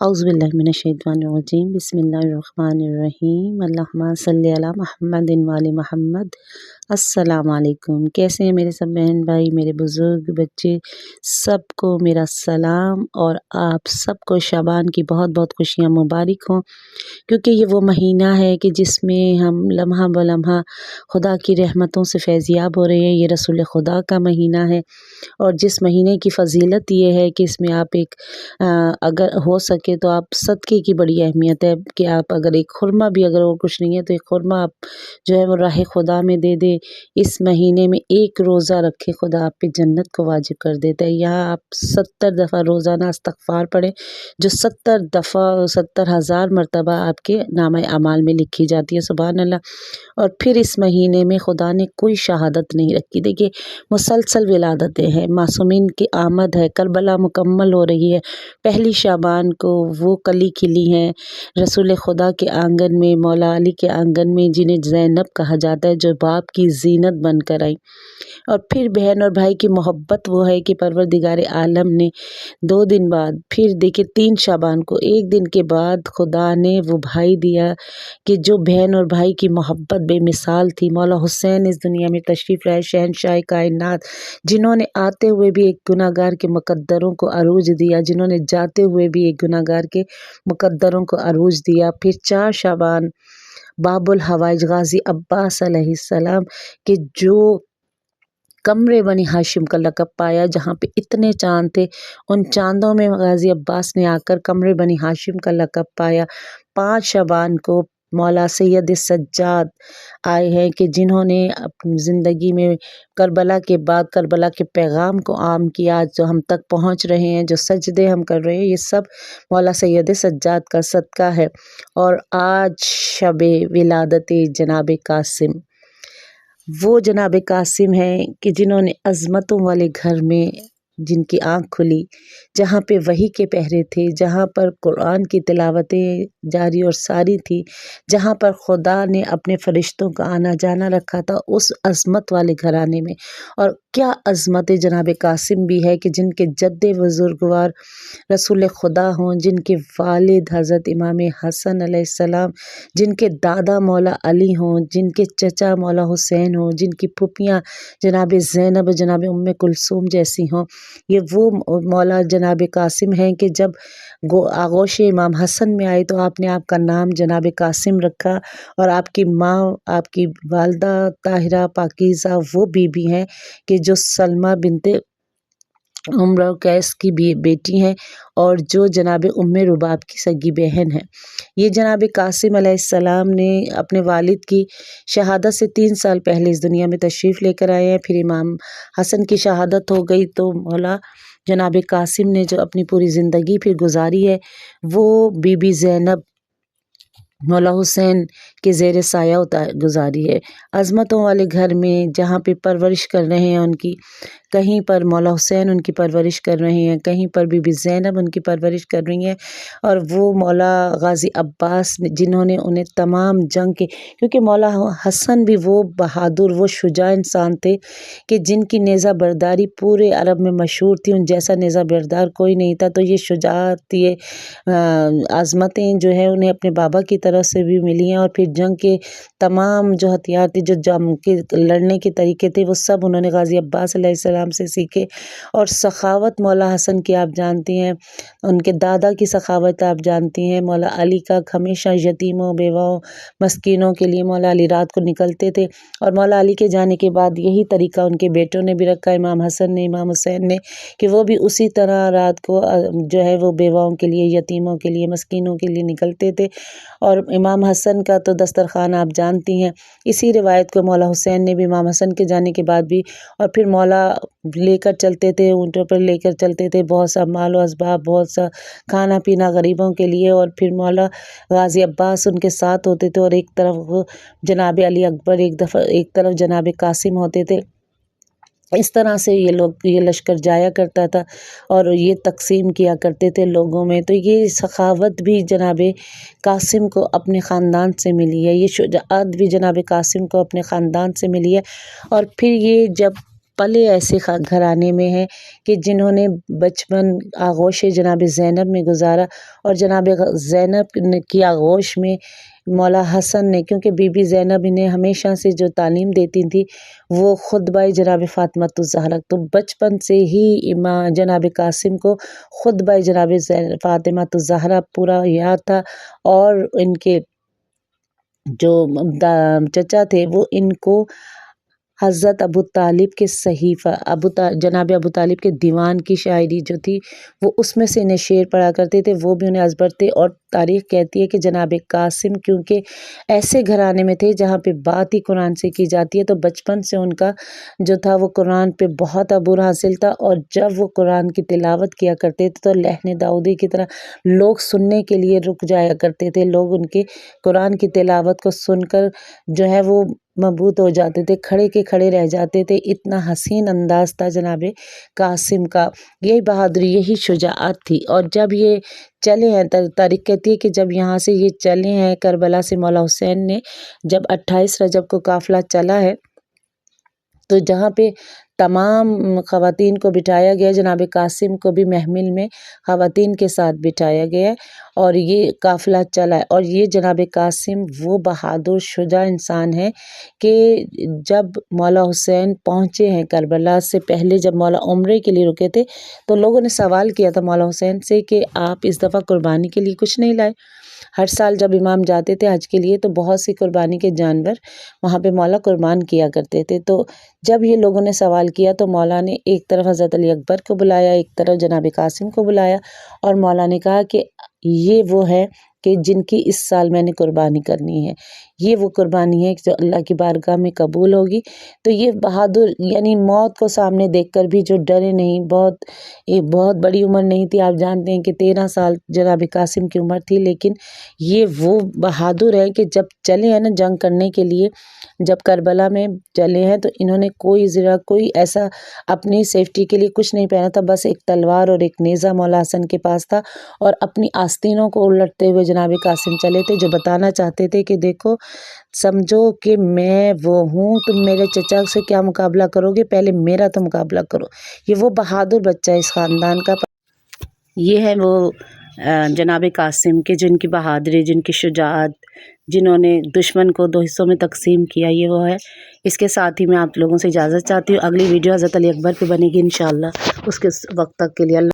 اعوذ باللہ من الشیطان الرجیم بسم اللہ الرحمن الرحیم اللہم صلی علی محمد وعلی محمد۔ السلام علیکم، کیسے ہیں میرے سب بہن بھائی، میرے بزرگ بچے، سب کو میرا سلام، اور آپ سب کو شعبان کی بہت بہت خوشیاں مبارک ہوں، کیونکہ یہ وہ مہینہ ہے کہ جس میں ہم لمحہ بلمحہ خدا کی رحمتوں سے فیضیاب ہو رہے ہیں۔ یہ رسول خدا کا مہینہ ہے، اور جس مہینے کی فضیلت یہ ہے کہ اس میں آپ اگر ہو سکے تو آپ صدقے کی بڑی اہمیت ہے کہ آپ اگر ایک خرمہ بھی، اگر اور کچھ نہیں ہے تو ایک خرمہ آپ جو ہے وہ راہ خدا میں دے دے۔ اس مہینے میں ایک روزہ رکھے، خدا آپ پہ جنت کو واجب کر دیتا ہے۔ یہاں آپ 70 دفعہ روزانہ استغفار پڑھیں، جو 70 دفعہ 70,000 مرتبہ آپ کے نامہ اعمال میں لکھی جاتی ہے، سبحان اللہ۔ اور پھر اس مہینے میں خدا نے کوئی شہادت نہیں رکھی۔ دیکھیے، مسلسل ولادتیں ہیں، معصومین کی آمد ہے، کربلا مکمل ہو رہی ہے، پہلی شعبان کو وہ کلی کھلی ہیں رسول خدا کے آنگن میں، مولا علی کے آنگن میں، جنہیں زینب کہا جاتا ہے، جو باپ کی زینت بن کر آئی۔ اور پھر بہن اور بھائی کی محبت وہ ہے کہ پروردگار عالم نے 2 دن بعد، پھر دیکھیں 3 شعبان کو، ایک دن کے بعد خدا نے وہ بھائی دیا کہ جو بہن اور بھائی کی محبت بے مثال تھی۔ مولا حسین اس دنیا میں تشریف لائے، شہنشاہ کائنات، جنہوں نے آتے ہوئے بھی ایک گناہ گار کے مقدروں کو عروج دیا، جنہوں نے جاتے ہوئے بھی ایک گناہ گار کے مقدروں کو عروج دیا۔ پھر 4 شعبان باب الحوائج غازی عباس علیہ السلام کہ جو قمر بنی ہاشم کا لقب پایا، جہاں پہ اتنے چاند تھے، ان چاندوں میں غازی عباس نے آ کر قمر بنی ہاشم کا لقب پایا۔ 5 شعبان کو مولا سید سجاد آئے ہیں کہ جنہوں نے اپنی زندگی میں کربلا کے بعد کربلا کے پیغام کو عام کیا، جو ہم تک پہنچ رہے ہیں، جو سجدے ہم کر رہے ہیں، یہ سب مولا سید سجاد کا صدقہ ہے۔ اور آج شب ولادت جناب قاسم، وہ جناب قاسم ہیں کہ جنہوں نے عظمتوں والے گھر میں، جن کی آنکھ کھلی، جہاں پہ وحی کے پہرے تھے، جہاں پر قرآن کی تلاوتیں جاری اور ساری تھی، جہاں پر خدا نے اپنے فرشتوں کا آنا جانا رکھا تھا، اس عظمت والے گھرانے میں۔ اور کیا عظمت جناب قاسم بھی ہے کہ جن کے جد بزرگوار رسول خدا ہوں، جن کے والد حضرت امام حسن علیہ السلام، جن کے دادا مولا علی ہوں، جن کے چچا مولا حسین ہوں، جن کی پھوپھیاں جناب زینب، جناب ام کلثوم جیسی ہوں، یہ وہ مولا جناب قاسم ہیں کہ جب آغوش امام حسن میں آئے تو آپ نے آپ کا نام جناب قاسم رکھا، اور آپ کی ماں، آپ کی والدہ طاہرہ پاکیزہ وہ بیوی ہیں کہ جو سلمہ بنت عمرو قیس کی بیٹی ہیں، اور جو جناب ام رباب کی سگی بہن ہیں۔ یہ جناب قاسم علیہ السلام نے اپنے والد کی شہادت سے 3 سال پہلے اس دنیا میں تشریف لے کر آئے ہیں۔ پھر امام حسن کی شہادت ہو گئی تو مولا جناب قاسم نے جو اپنی پوری زندگی پھر گزاری ہے، وہ بی بی زینب مولا حسین کے زیر سایہ گزاری ہے۔ عظمتوں والے گھر میں جہاں پہ پرورش کر رہے ہیں ان کی، کہیں پر مولا حسین ان کی پرورش کر رہے ہیں، کہیں پر بی بی زینب ان کی پرورش کر رہی ہیں، اور وہ مولا غازی عباس جنہوں نے انہیں تمام جنگ کے، کیونکہ مولا حسن بھی وہ بہادر، وہ شجاع انسان تھے کہ جن کی نیزہ برداری پورے عرب میں مشہور تھی، ان جیسا نیزہ بردار کوئی نہیں تھا۔ تو یہ شجاعت، یہ عظمتیں جو ہے انہیں اپنے بابا کی طرف سے بھی ملی ہیں، اور پھر جنگ کے تمام جو ہتھیار تھے، جو جنگ کے لڑنے کے طریقے تھے، وہ سب انہوں نے غازی عباس علیہ السلام سے سیکھے۔ اور سخاوت مولا حسن کی آپ جانتی ہیں، ان کے دادا کی سخاوت آپ جانتی ہیں۔ مولا علی کا ہمیشہ یتیموں، بیواؤں، مسکینوں کے لیے مولا علی رات کو نکلتے تھے، اور مولا علی کے جانے کے بعد یہی طریقہ ان کے بیٹوں نے بھی رکھا، امام حسن نے، امام حسین نے، کہ وہ بھی اسی طرح رات کو جو ہے وہ بیواؤں کے لیے، یتیموں کے لیے، مسکینوں کے لیے نکلتے تھے۔ اور امام حسن کا تو دسترخوان آپ جانتی ہیں، اسی روایت کو مولا حسین نے بھی امام حسن کے جانے کے بعد بھی، اور پھر مولا لے کر چلتے تھے، اونٹوں پر لے کر چلتے تھے، بہت سا مال و اسباب، بہت سا کھانا پینا غریبوں کے لیے، اور پھر مولا غازی عباس ان کے ساتھ ہوتے تھے، اور ایک طرف جناب علی اکبر، ایک طرف جناب قاسم ہوتے تھے۔ اس طرح سے یہ لشکر جایا کرتا تھا، اور یہ تقسیم کیا کرتے تھے لوگوں میں۔ تو یہ سخاوت بھی جناب قاسم کو اپنے خاندان سے ملی ہے، یہ شجاعت بھی جناب قاسم کو اپنے خاندان سے ملی ہے۔ اور پھر یہ جب پلے ایسے گھرانے میں ہیں کہ جنہوں نے بچپن آغوش جناب زینب میں گزارا، اور جناب زینب کی آغوش میں مولا حسن نے، کیونکہ بی بی زینب انہیں ہمیشہ سے جو تعلیم دیتی تھی وہ خطبہ جناب فاطمۃ الزہرا، تو بچپن سے ہی جناب قاسم کو خطبہ جناب فاطمۃ الزہرا پورا یاد تھا، اور ان کے جو چچا تھے وہ ان کو حضرت ابو طالب کے صحیفہ جناب ابو طالب کے دیوان کی شاعری جو تھی وہ اس میں سے انہیں شعر پڑھا کرتے تھے، وہ بھی انہیں ازبر تھے۔ اور تاریخ کہتی ہے کہ جناب قاسم کیونکہ ایسے گھرانے میں تھے جہاں پہ بات ہی قرآن سے کی جاتی ہے، تو بچپن سے ان کا جو تھا وہ قرآن پہ بہت عبور حاصل تھا، اور جب وہ قرآن کی تلاوت کیا کرتے تھے تو لہن داؤدی کی طرح لوگ سننے کے لیے رک جایا کرتے تھے، لوگ ان کے قرآن کی تلاوت کو سن کر جو ہے وہ مبہوت ہو جاتے تھے، کھڑے کے کھڑے رہ جاتے تھے، اتنا حسین انداز تھا جناب قاسم کا۔ یہی بہادری، یہی شجاعت تھی۔ اور جب یہ چلے ہیں، تاریخ کہتی ہے کہ جب یہاں سے یہ چلے ہیں کربلا سے، مولا حسین نے جب 28 رجب کو قافلہ چلا ہے تو جہاں پہ تمام خواتین کو بٹھایا گیا، جناب قاسم کو بھی محمل میں خواتین کے ساتھ بٹھایا گیا ہے اور یہ قافلہ چلا ہے۔ اور یہ جناب قاسم وہ بہادر شجاع انسان ہے کہ جب مولا حسین پہنچے ہیں کربلا سے پہلے، جب مولا عمرے کے لیے رکے تھے تو لوگوں نے سوال کیا تھا مولا حسین سے کہ آپ اس دفعہ قربانی کے لیے کچھ نہیں لائے؟ ہر سال جب امام جاتے تھے حج کے لیے تو بہت سی قربانی کے جانور وہاں پہ مولا قربان کیا کرتے تھے، تو جب یہ لوگوں نے سوال کیا تو مولا نے ایک طرف حضرت علی اکبر کو بلایا، ایک طرف جناب قاسم کو بلایا، اور مولا نے کہا کہ یہ وہ ہے کہ جن کی اس سال میں نے قربانی کرنی ہے، یہ وہ قربانی ہے جو اللہ کی بارگاہ میں قبول ہوگی۔ تو یہ بہادر، یعنی موت کو سامنے دیکھ کر بھی جو ڈرے نہیں، بہت بڑی عمر نہیں تھی، آپ جانتے ہیں کہ 13 سال جناب قاسم کی عمر تھی، لیکن یہ وہ بہادر ہے کہ جب چلے ہیں نا جنگ کرنے کے لیے، جب کربلا میں چلے ہیں تو انہوں نے کوئی ایسا اپنی سیفٹی کے لیے کچھ نہیں پہنا تھا، بس ایک تلوار اور ایک نیزہ مولا حسن کے پاس تھا، اور اپنی آستینوں کو الٹتے ہوئے جناب قاسم چلے تھے، جو بتانا چاہتے تھے کہ دیکھو سمجھو کہ میں وہ ہوں، تم میرے چچا سے کیا مقابلہ کرو گے، پہلے میرا تو مقابلہ کرو۔ یہ وہ بہادر بچہ ہے اس خاندان کا، یہ ہے وہ جناب قاسم کے جن کی بہادری، جن کی شجاعت، جنہوں نے دشمن کو 2 حصوں میں تقسیم کیا، یہ وہ ہے۔ اس کے ساتھ ہی میں آپ لوگوں سے اجازت چاہتی ہوں، اگلی ویڈیو حضرت علی اکبر پہ بنے گی انشاءاللہ، اس کے وقت تک کے لیے اللہ